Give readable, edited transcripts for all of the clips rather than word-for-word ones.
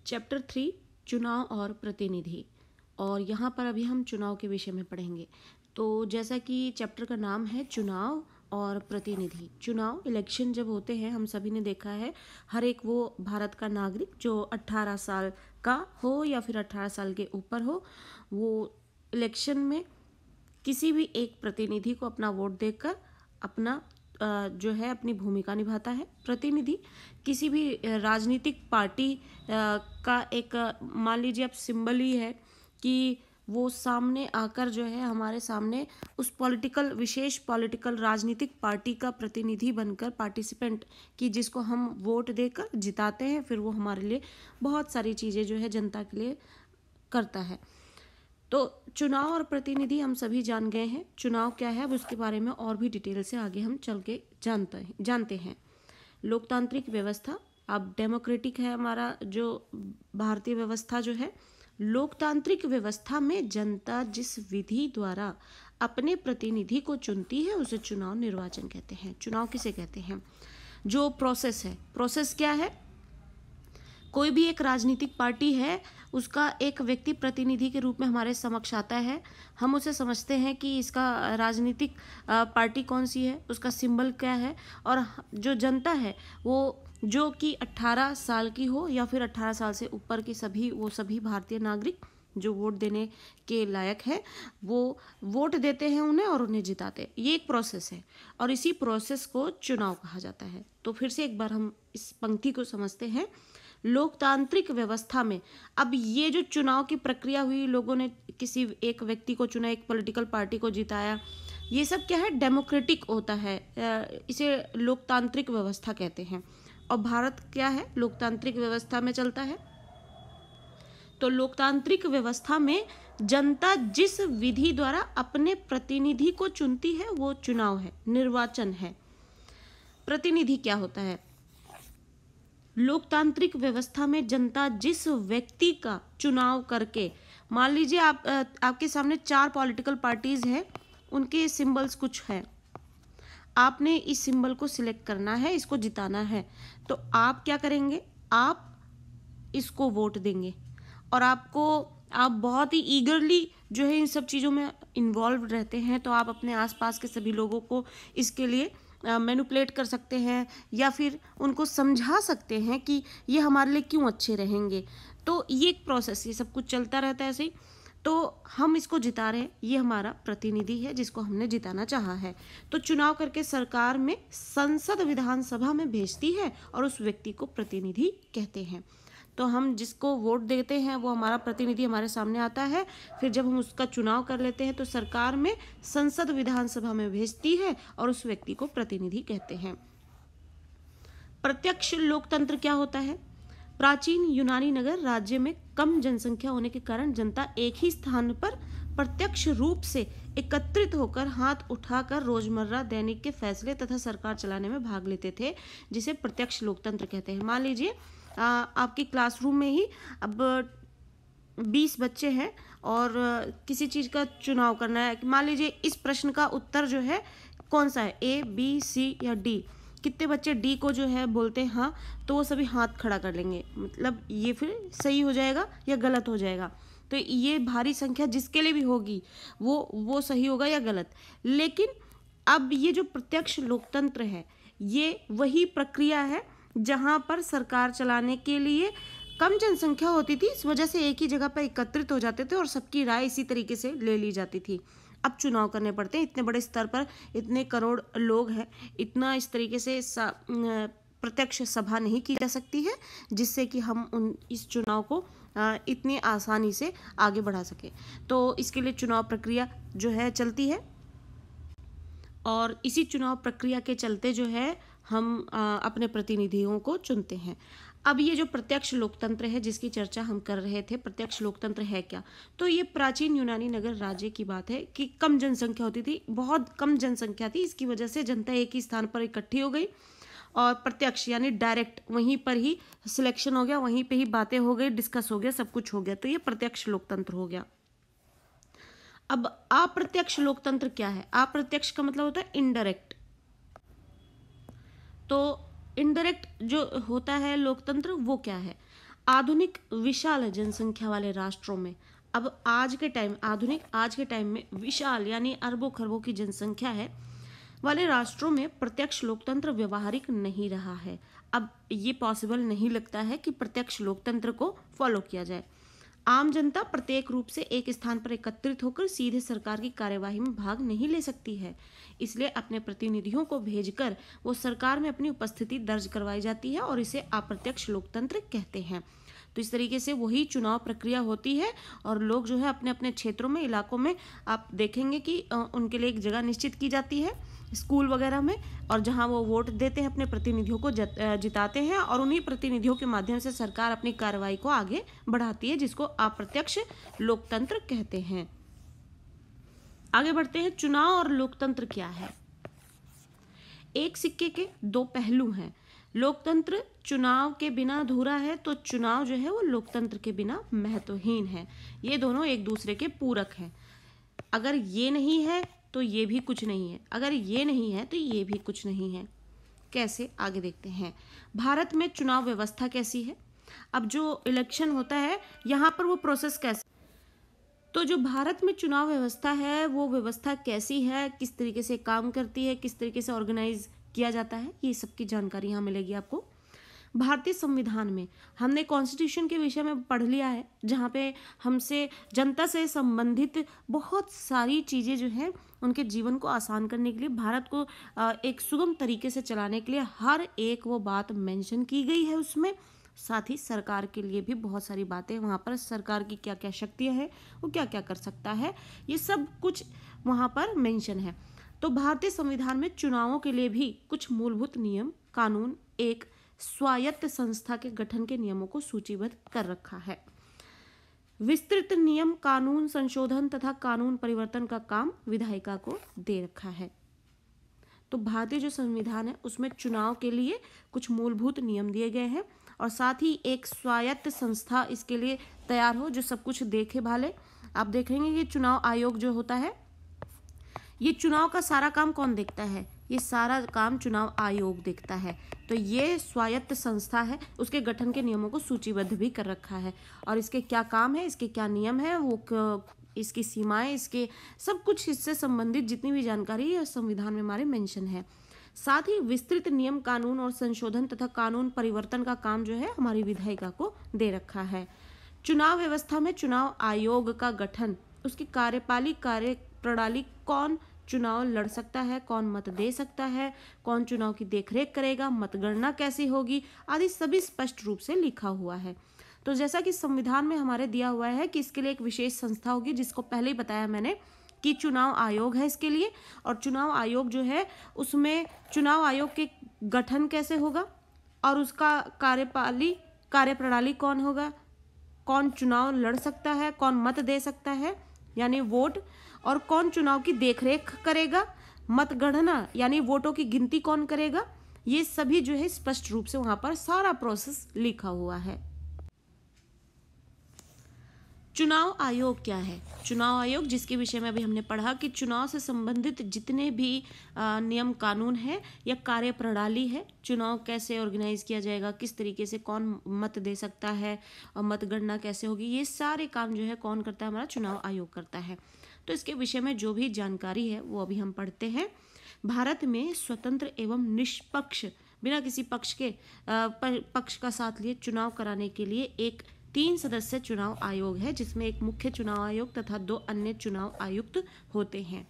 Chapter 3 चुनाव और प्रतिनिधि। और यहाँ पर अभी हम चुनाव के विषय में पढ़ेंगे। तो जैसा कि चैप्टर का नाम है चुनाव और प्रतिनिधि। चुनाव इलेक्शन जब होते हैं, हम सभी ने देखा है, हर एक वो भारत का नागरिक जो 18 साल का हो या फिर 18 साल के ऊपर हो, वो इलेक्शन में किसी भी एक प्रतिनिधि को अपना वोट देकर अपना जो है अपनी भूमिका निभाता है। प्रतिनिधि किसी भी राजनीतिक पार्टी का एक मान लीजिए आप सिंबल ही है कि वो सामने आकर जो है हमारे सामने उस विशेष पॉलिटिकल राजनीतिक पार्टी का प्रतिनिधि बनकर पार्टिसिपेंट की जिसको हम वोट देकर जिताते हैं, फिर वो हमारे लिए बहुत सारी चीज़ें जो है जनता के लिए करता है। तो चुनाव और प्रतिनिधि हम सभी जान गए हैं। चुनाव क्या है अब उसके बारे में और भी डिटेल से आगे हम चल के जानते हैं। लोकतांत्रिक व्यवस्था, अब डेमोक्रेटिक है हमारा जो भारतीय व्यवस्था जो है। लोकतांत्रिक व्यवस्था में जनता जिस विधि द्वारा अपने प्रतिनिधि को चुनती है उसे चुनाव निर्वाचन कहते हैं। चुनाव किसे कहते हैं? जो प्रोसेस है, प्रोसेस क्या है? कोई भी एक राजनीतिक पार्टी है, उसका एक व्यक्ति प्रतिनिधि के रूप में हमारे समक्ष आता है। हम उसे समझते हैं कि इसका राजनीतिक पार्टी कौन सी है, उसका सिंबल क्या है, और जो जनता है वो जो कि 18 साल की हो या फिर 18 साल से ऊपर की सभी भारतीय नागरिक जो वोट देने के लायक है, वो वोट देते हैं उन्हें और उन्हें जिताते हैं। ये एक प्रोसेस है और इसी प्रोसेस को चुनाव कहा जाता है। तो फिर से एक बार हम इस पंक्ति को समझते हैं। लोकतांत्रिक व्यवस्था में अब ये जो चुनाव की प्रक्रिया हुई, लोगों ने किसी एक व्यक्ति को चुना, एक पॉलिटिकल पार्टी को जिताया, ये सब क्या है? डेमोक्रेटिक होता है, इसे लोकतांत्रिक व्यवस्था कहते हैं। और भारत क्या है? लोकतांत्रिक व्यवस्था में चलता है। तो लोकतांत्रिक व्यवस्था में जनता जिस विधि द्वारा अपने प्रतिनिधि को चुनती है वो चुनाव है, निर्वाचन है। प्रतिनिधि क्या होता है? लोकतांत्रिक व्यवस्था में जनता जिस व्यक्ति का चुनाव करके, मान लीजिए आपके सामने 4 पॉलिटिकल पार्टीज हैं, उनके सिंबल्स कुछ हैं, आपने इस सिंबल को सिलेक्ट करना है, इसको जिताना है, तो आप क्या करेंगे? आप इसको वोट देंगे और आप बहुत ही ईगरली जो है इन सब चीज़ों में इन्वॉल्व रहते हैं। तो आप अपने आसपास के सभी लोगों को इसके लिए मैनिपुलेट कर सकते हैं या फिर उनको समझा सकते हैं कि ये हमारे लिए क्यों अच्छे रहेंगे। तो ये एक प्रोसेस, ये सब कुछ चलता रहता है ऐसे ही। तो हम इसको जिता रहे हैं, ये हमारा प्रतिनिधि है जिसको हमने जिताना चाहा है। तो चुनाव करके सरकार में संसद विधानसभा में भेजती है और उस व्यक्ति को प्रतिनिधि कहते हैं। तो हम जिसको वोट देते हैं वो हमारा प्रतिनिधि हमारे सामने आता है। फिर जब हम उसका चुनाव कर लेते हैं तो सरकार में संसद विधानसभा में भेजती है और उस व्यक्ति को प्रतिनिधि कहते हैं। प्रत्यक्ष लोकतंत्र क्या होता है? प्राचीन यूनानी नगर राज्य में कम जनसंख्या होने के कारण जनता एक ही स्थान पर प्रत्यक्ष रूप से एकत्रित होकर हाथ उठाकर रोजमर्रा दैनिक के फैसले तथा सरकार चलाने में भाग लेते थे, जिसे प्रत्यक्ष लोकतंत्र कहते हैं। मान लीजिए आपकी क्लासरूम में ही अब 20 बच्चे हैं और किसी चीज़ का चुनाव करना है। मान लीजिए इस प्रश्न का उत्तर जो है कौन सा है, A, B, C या D। कितने बच्चे डी को जो है बोलते हैं हाँ, तो वो सभी हाथ खड़ा कर लेंगे, मतलब ये फिर सही हो जाएगा या गलत हो जाएगा। तो ये भारी संख्या जिसके लिए भी होगी वो सही होगा या गलत। लेकिन अब ये जो प्रत्यक्ष लोकतंत्र है, ये वही प्रक्रिया है जहाँ पर सरकार चलाने के लिए कम जनसंख्या होती थी, इस वजह से एक ही जगह पर एकत्रित हो जाते थे और सबकी राय इसी तरीके से ले ली जाती थी। अब चुनाव करने पड़ते हैं, इतने बड़े स्तर पर इतने करोड़ लोग हैं, इतना इस तरीके से प्रत्यक्ष सभा नहीं की जा सकती है जिससे कि हम इस चुनाव को इतनी आसानी से आगे बढ़ा सके। तो इसके लिए चुनाव प्रक्रिया जो है चलती है और इसी चुनाव प्रक्रिया के चलते जो है हम अपने प्रतिनिधियों को चुनते हैं। अब ये जो प्रत्यक्ष लोकतंत्र है जिसकी चर्चा हम कर रहे थे, प्रत्यक्ष लोकतंत्र है क्या? तो ये प्राचीन यूनानी नगर राज्य की बात है कि कम जनसंख्या होती थी, बहुत कम जनसंख्या थी, इसकी वजह से जनता एक ही स्थान पर इकट्ठी हो गई और प्रत्यक्ष यानी डायरेक्ट वहीं पर ही सिलेक्शन हो गया, वहीं पे ही बातें हो गई, डिस्कस हो गया, सब कुछ हो गया। तो ये प्रत्यक्ष लोकतंत्र हो गया। अब अप्रत्यक्ष लोकतंत्र क्या है? अप्रत्यक्ष का मतलब होता है इनडायरेक्ट। तो इनडायरेक्ट जो होता है लोकतंत्र वो क्या है? आधुनिक विशाल जनसंख्या वाले राष्ट्रों में, अब आज के टाइम में विशाल यानी अरबों खरबों की जनसंख्या है वाले राष्ट्रों में प्रत्यक्ष लोकतंत्र व्यवहारिक नहीं रहा है। अब ये पॉसिबल नहीं लगता है कि प्रत्यक्ष लोकतंत्र को फॉलो किया जाए। आम जनता प्रत्येक रूप से एक स्थान पर एकत्रित होकर सीधे सरकार की कार्यवाही में भाग नहीं ले सकती है, इसलिए अपने प्रतिनिधियों को भेजकर वो सरकार में अपनी उपस्थिति दर्ज करवाई जाती है और इसे अप्रत्यक्ष लोकतंत्र कहते हैं। तो इस तरीके से वही चुनाव प्रक्रिया होती है और लोग जो है अपने अपने क्षेत्रों में, इलाकों में आप देखेंगे कि उनके लिए एक जगह निश्चित की जाती है स्कूल वगैरह में, और जहां वो वोट देते हैं, अपने प्रतिनिधियों को जिताते हैं और उन्हीं प्रतिनिधियों के माध्यम से सरकार अपनी कार्रवाई को आगे बढ़ाती है, जिसको अप्रत्यक्ष लोकतंत्र कहते हैं। आगे बढ़ते हैं, चुनाव और लोकतंत्र क्या है। एक सिक्के के दो पहलू हैं। लोकतंत्र चुनाव के बिना अधूरा है, तो चुनाव जो है वो लोकतंत्र के बिना महत्वहीन है। ये दोनों एक दूसरे के पूरक हैं। अगर ये नहीं है तो ये भी कुछ नहीं है, अगर ये नहीं है तो ये भी कुछ नहीं है। कैसे, आगे देखते हैं। भारत में चुनाव व्यवस्था कैसी है। अब जो इलेक्शन होता है यहाँ पर वो प्रोसेस कैसे, तो जो भारत में चुनाव व्यवस्था है वो व्यवस्था कैसी है, किस तरीके से काम करती है, किस तरीके से ऑर्गेनाइज किया जाता है, ये सबकी जानकारी यहाँ मिलेगी आपको। भारतीय संविधान में हमने कॉन्स्टिट्यूशन के विषय में पढ़ लिया है, जहाँ पे हमसे जनता से संबंधित बहुत सारी चीज़ें जो हैं उनके जीवन को आसान करने के लिए, भारत को एक सुगम तरीके से चलाने के लिए हर एक वो बात मेंशन की गई है उसमें। साथ ही सरकार के लिए भी बहुत सारी बातें वहाँ पर, सरकार की क्या क्या शक्तियाँ हैं, वो क्या क्या कर सकता है, ये सब कुछ वहाँ पर मेंशन है। तो भारतीय संविधान में चुनावों के लिए भी कुछ मूलभूत नियम कानून, एक स्वायत्त संस्था के गठन के नियमों को सूचीबद्ध कर रखा है। विस्तृत नियम कानून संशोधन तथा कानून परिवर्तन का काम विधायिका को दे रखा है। तो भारतीय जो संविधान है उसमें चुनाव के लिए कुछ मूलभूत नियम दिए गए हैं और साथ ही एक स्वायत्त संस्था इसके लिए तैयार हो जो सब कुछ देखे भाले। आप देखेंगे ये चुनाव आयोग जो होता है, ये चुनाव का सारा काम कौन देखता है, ये सारा काम चुनाव आयोग देखता है। तो ये स्वायत्त संस्था है, उसके गठन के नियमों को सूचीबद्ध भी कर रखा है और इसके क्या काम है, इसके क्या नियम है, वो इसकी सीमाएं, इसके सब कुछ इससे संबंधित जितनी भी जानकारी है संविधान में हमारे मेंशन है। साथ ही विस्तृत नियम कानून और संशोधन तथा कानून परिवर्तन का काम जो है हमारी विधायिका को दे रखा है। चुनाव व्यवस्था में चुनाव आयोग का गठन, उसकी कार्यपालिक कार्य प्रणाली, कौन चुनाव लड़ सकता है, कौन मत दे सकता है, कौन चुनाव की देखरेख करेगा, मतगणना कैसी होगी, आदि सभी स्पष्ट रूप से लिखा हुआ है। तो जैसा कि संविधान में हमारे दिया हुआ है कि इसके लिए एक विशेष संस्था होगी, जिसको पहले ही बताया मैंने कि चुनाव आयोग है इसके लिए, और चुनाव आयोग जो है उसमें चुनाव आयोग के गठन कैसे होगा और उसका कार्यप्रणाली कौन होगा, कौन चुनाव लड़ सकता है, कौन मत दे सकता है यानी वोट, और कौन चुनाव की देखरेख करेगा, मतगणना यानी वोटों की गिनती कौन करेगा, ये सभी जो है स्पष्ट रूप से वहां पर सारा प्रोसेस लिखा हुआ है। चुनाव आयोग क्या है। चुनाव आयोग जिसके विषय में अभी हमने पढ़ा कि चुनाव से संबंधित जितने भी नियम कानून है या कार्यप्रणाली है, चुनाव कैसे ऑर्गेनाइज किया जाएगा, किस तरीके से कौन मत दे सकता है और मतगणना कैसे होगी, ये सारे काम जो है कौन करता है, हमारा चुनाव आयोग करता है। तो इसके विषय में जो भी जानकारी है वो अभी हम पढ़ते हैं। भारत में स्वतंत्र एवं निष्पक्ष, बिना किसी पक्ष का साथ लिए चुनाव कराने के लिए एक 3 सदस्य चुनाव आयोग है, जिसमें एक मुख्य चुनाव आयोग तथा 2 अन्य चुनाव आयुक्त होते हैं।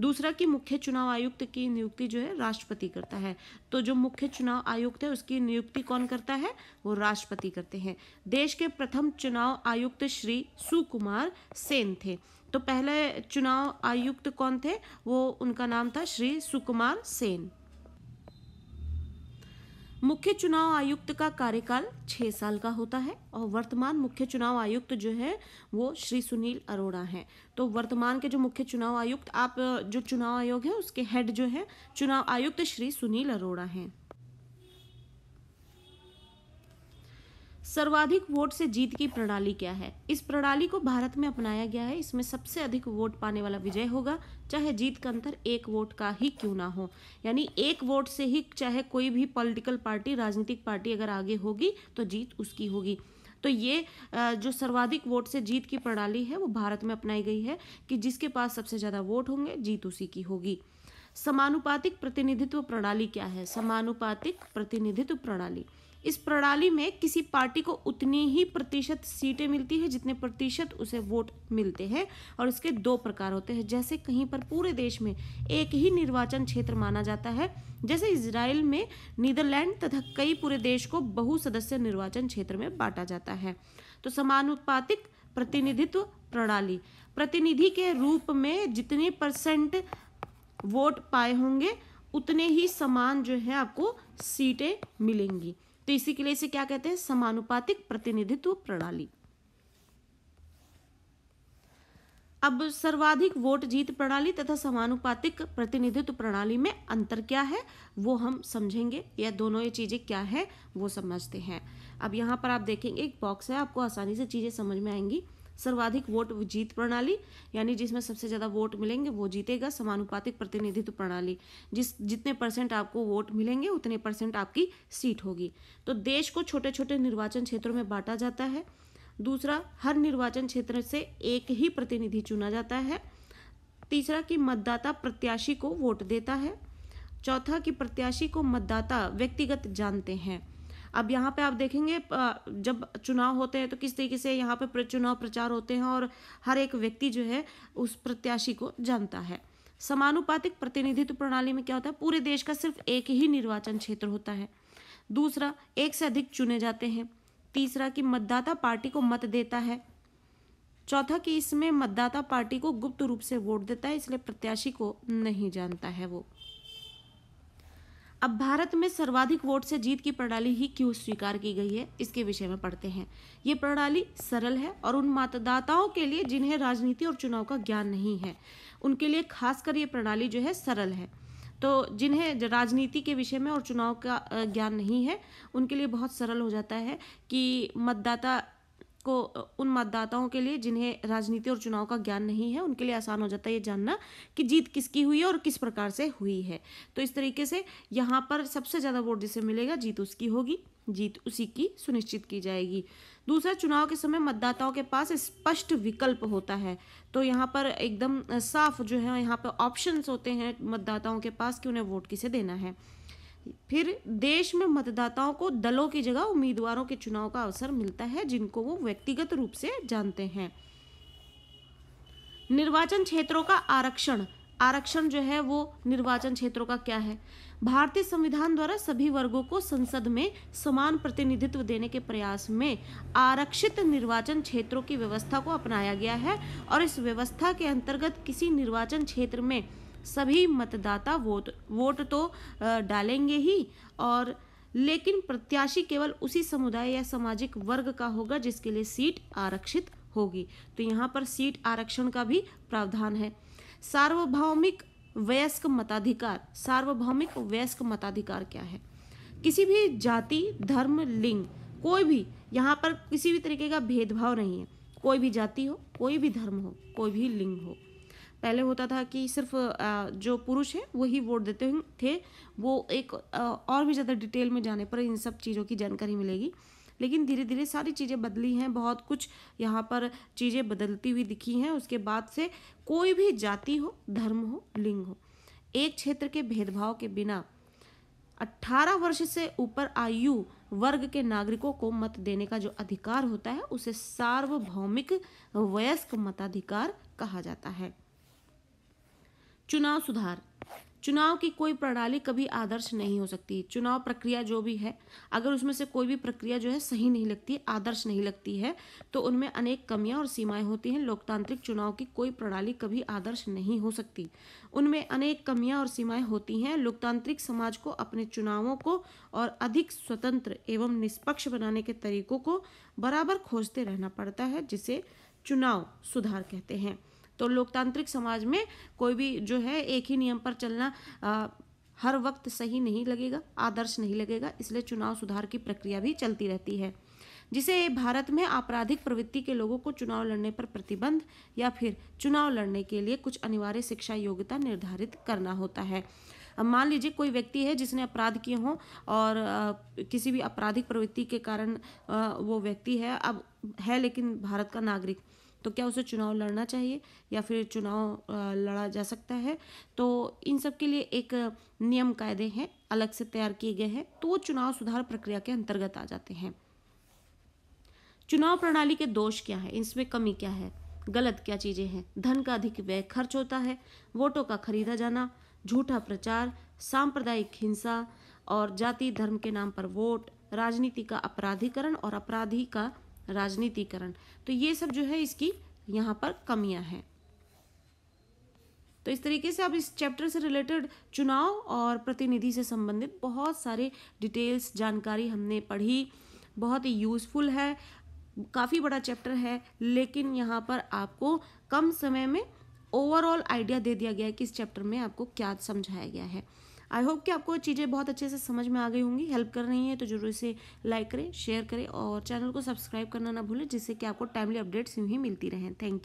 दूसरा कि मुख्य चुनाव आयुक्त की नियुक्ति जो है राष्ट्रपति करता है। तो जो मुख्य चुनाव आयुक्त है उसकी नियुक्ति कौन करता है, वो राष्ट्रपति करते हैं। देश के प्रथम चुनाव आयुक्त श्री सुकुमार सेन थे। तो पहले चुनाव आयुक्त कौन थे, वो उनका नाम था श्री सुकुमार सेन। मुख्य चुनाव आयुक्त का कार्यकाल 6 साल का होता है और वर्तमान मुख्य चुनाव आयुक्त जो है वो श्री सुनील अरोड़ा हैं। तो वर्तमान के जो मुख्य चुनाव आयुक्त, आप जो चुनाव आयोग है उसके हेड जो है चुनाव आयुक्त श्री सुनील अरोड़ा हैं। सर्वाधिक वोट से जीत की प्रणाली क्या है। इस प्रणाली को भारत में अपनाया गया है। इसमें सबसे अधिक वोट पाने वाला विजय होगा, चाहे जीत का अंतर 1 वोट का ही क्यों ना हो। यानी 1 वोट से ही चाहे कोई भी पॉलिटिकल पार्टी, राजनीतिक पार्टी अगर आगे होगी तो जीत उसकी होगी। तो ये जो सर्वाधिक वोट से जीत की प्रणाली है वो भारत में अपनाई गई है कि जिसके पास सबसे ज़्यादा वोट होंगे जीत उसी की होगी। समानुपातिक प्रतिनिधित्व प्रणाली क्या है? समानुपातिक प्रतिनिधित्व प्रणाली, इस प्रणाली में किसी पार्टी को उतनी ही प्रतिशत सीटें मिलती है जितने प्रतिशत उसे वोट मिलते हैं, और इसके दो प्रकार होते हैं। जैसे कहीं पर पूरे देश में एक ही निर्वाचन क्षेत्र माना जाता है, जैसे इजराइल में नीदरलैंड तथा कई पूरे देश को बहुसदस्य निर्वाचन क्षेत्र में बांटा जाता है। तो समानुपातिक प्रतिनिधित्व प्रणाली, प्रतिनिधि के रूप में जितने % वोट पाए होंगे उतने ही समान जो है आपको सीटें मिलेंगी। तो इसी के लिए इसे क्या कहते हैं? समानुपातिक प्रतिनिधित्व प्रणाली। अब सर्वाधिक वोट जीत प्रणाली तथा समानुपातिक प्रतिनिधित्व प्रणाली में अंतर क्या है वो हम समझेंगे, या दोनों ये चीजें क्या है वो समझते हैं। अब यहाँ पर आप देखेंगे एक बॉक्स है, आपको आसानी से चीजें समझ में आएंगी। सर्वाधिक वोट जीत प्रणाली यानी जिसमें सबसे ज़्यादा वोट मिलेंगे वो जीतेगा। समानुपातिक प्रतिनिधित्व प्रणाली, जितने % आपको वोट मिलेंगे उतने % आपकी सीट होगी। तो देश को छोटे छोटे निर्वाचन क्षेत्रों में बांटा जाता है। दूसरा, हर निर्वाचन क्षेत्र से एक ही प्रतिनिधि चुना जाता है। तीसरा कि मतदाता प्रत्याशी को वोट देता है। चौथा कि प्रत्याशी को मतदाता व्यक्तिगत जानते हैं। अब यहाँ पे आप देखेंगे जब चुनाव होते हैं तो किस तरीके से यहाँ पे चुनाव प्रचार होते हैं और हर एक व्यक्ति जो है उस प्रत्याशी को जानता है। समानुपातिक प्रतिनिधित्व प्रणाली में क्या होता है? पूरे देश का सिर्फ एक ही निर्वाचन क्षेत्र होता है। दूसरा, एक से अधिक चुने जाते हैं। तीसरा कि मतदाता पार्टी को मत देता है। चौथा कि इसमें मतदाता पार्टी को गुप्त रूप से वोट देता है, इसलिए प्रत्याशी को नहीं जानता है वो। अब भारत में सर्वाधिक वोट से जीत की प्रणाली ही क्यों स्वीकार की गई है, इसके विषय में पढ़ते हैं। ये प्रणाली सरल है और उन मतदाताओं के लिए जिन्हें राजनीति और चुनाव का ज्ञान नहीं है उनके लिए खासकर ये प्रणाली जो है सरल है। तो जिन्हें राजनीति के विषय में और चुनाव का ज्ञान नहीं है उनके लिए बहुत सरल हो जाता है कि उन मतदाताओं के लिए जिन्हें राजनीति और चुनाव का ज्ञान नहीं है उनके लिए आसान हो जाता है ये जानना कि जीत किसकी हुई है और किस प्रकार से हुई है। तो इस तरीके से यहाँ पर सबसे ज़्यादा वोट जिसे मिलेगा जीत उसकी होगी, जीत उसी की सुनिश्चित की जाएगी। दूसरा, चुनाव के समय मतदाताओं के पास स्पष्ट विकल्प होता है। तो यहाँ पर एकदम साफ जो है यहाँ पर ऑप्शंस होते हैं मतदाताओं के पास कि उन्हें वोट किसे देना है। फिर देश में मतदाताओं को दलों की जगह उम्मीदवारों के चुनाव का अवसर मिलता है जिनको वो व्यक्तिगत रूप से जानते हैं। निर्वाचन क्षेत्रों का आरक्षण जो है वो निर्वाचन क्षेत्रों का क्या है? भारतीय संविधान द्वारा सभी वर्गों को संसद में समान प्रतिनिधित्व देने के प्रयास में आरक्षित निर्वाचन क्षेत्रों की व्यवस्था को अपनाया गया है, और इस व्यवस्था के अंतर्गत किसी निर्वाचन क्षेत्र में सभी मतदाता वोट तो डालेंगे ही, और लेकिन प्रत्याशी केवल उसी समुदाय या सामाजिक वर्ग का होगा जिसके लिए सीट आरक्षित होगी। तो यहाँ पर सीट आरक्षण का भी प्रावधान है। सार्वभौमिक वयस्क मताधिकार क्या है? किसी भी जाति, धर्म, लिंग, कोई भी यहाँ पर किसी भी तरीके का भेदभाव नहीं है। कोई भी जाति हो, कोई भी धर्म हो, कोई भी लिंग हो। पहले होता था कि सिर्फ जो पुरुष है वही वोट देते थे। वो एक और भी ज़्यादा डिटेल में जाने पर इन सब चीज़ों की जानकारी मिलेगी, लेकिन धीरे धीरे सारी चीज़ें बदली हैं। बहुत कुछ यहाँ पर चीज़ें बदलती हुई दिखी हैं। उसके बाद से कोई भी जाति हो, धर्म हो, लिंग हो, एक क्षेत्र के भेदभाव के बिना 18 वर्ष से ऊपर आयु वर्ग के नागरिकों को मत देने का जो अधिकार होता है उसे सार्वभौमिक वयस्क मताधिकार कहा जाता है। चुनाव सुधार, चुनाव की कोई प्रणाली कभी आदर्श नहीं हो सकती। चुनाव प्रक्रिया जो भी है, अगर उसमें से कोई भी प्रक्रिया जो है सही नहीं लगती, आदर्श नहीं लगती है, तो उनमें अनेक कमियां और सीमाएं होती हैं। लोकतांत्रिक चुनाव की कोई प्रणाली कभी आदर्श नहीं हो सकती, उनमें अनेक कमियां और सीमाएं होती हैं। लोकतांत्रिक समाज को अपने चुनावों को और अधिक स्वतंत्र एवं निष्पक्ष बनाने के तरीकों को बराबर खोजते रहना पड़ता है, जिसे चुनाव सुधार कहते हैं। तो लोकतांत्रिक समाज में कोई भी जो है एक ही नियम पर चलना हर वक्त सही नहीं लगेगा, आदर्श नहीं लगेगा, इसलिए चुनाव सुधार की प्रक्रिया भी चलती रहती है। जिसे भारत में आपराधिक प्रवृत्ति के लोगों को चुनाव लड़ने पर प्रतिबंध या फिर चुनाव लड़ने के लिए कुछ अनिवार्य शिक्षा योग्यता निर्धारित करना होता है। अब मान लीजिए कोई व्यक्ति है जिसने अपराध किए हों और किसी भी आपराधिक प्रवृत्ति के कारण वो व्यक्ति है, अब है लेकिन भारत का नागरिक, तो क्या उसे चुनाव लड़ना चाहिए या फिर चुनाव लड़ा जा सकता है? तो इन सब के लिए एक नियम कायदे हैं, अलग से तैयार किए गए हैं, तो वो चुनाव सुधार प्रक्रिया के अंतर्गत आ जाते हैं। चुनाव प्रणाली के दोष क्या है, इसमें कमी क्या है, गलत क्या चीजें हैं? धन का अधिक व्यय खर्च होता है, वोटों का खरीदा जाना, झूठा प्रचार, सांप्रदायिक हिंसा और जाति धर्म के नाम पर वोट, राजनीति का अपराधीकरण और अपराधी का राजनीतिकरण। तो ये सब जो है इसकी यहाँ पर कमियां हैं। तो इस तरीके से अब इस चैप्टर से रिलेटेड चुनाव और प्रतिनिधि से संबंधित बहुत सारे डिटेल्स जानकारी हमने पढ़ी, बहुत ही यूज़फुल है, काफ़ी बड़ा चैप्टर है, लेकिन यहाँ पर आपको कम समय में ओवरऑल आइडिया दे दिया गया है कि इस चैप्टर में आपको क्या समझाया गया है। आई होप कि आपको चीज़ें बहुत अच्छे से समझ में आ गई होंगी। हेल्प कर रही हैं तो जरूर इसे लाइक करें, शेयर करें और चैनल को सब्सक्राइब करना ना भूलें, जिससे कि आपको टाइमली अपडेट्स यूँ ही मिलती रहें। Thank you.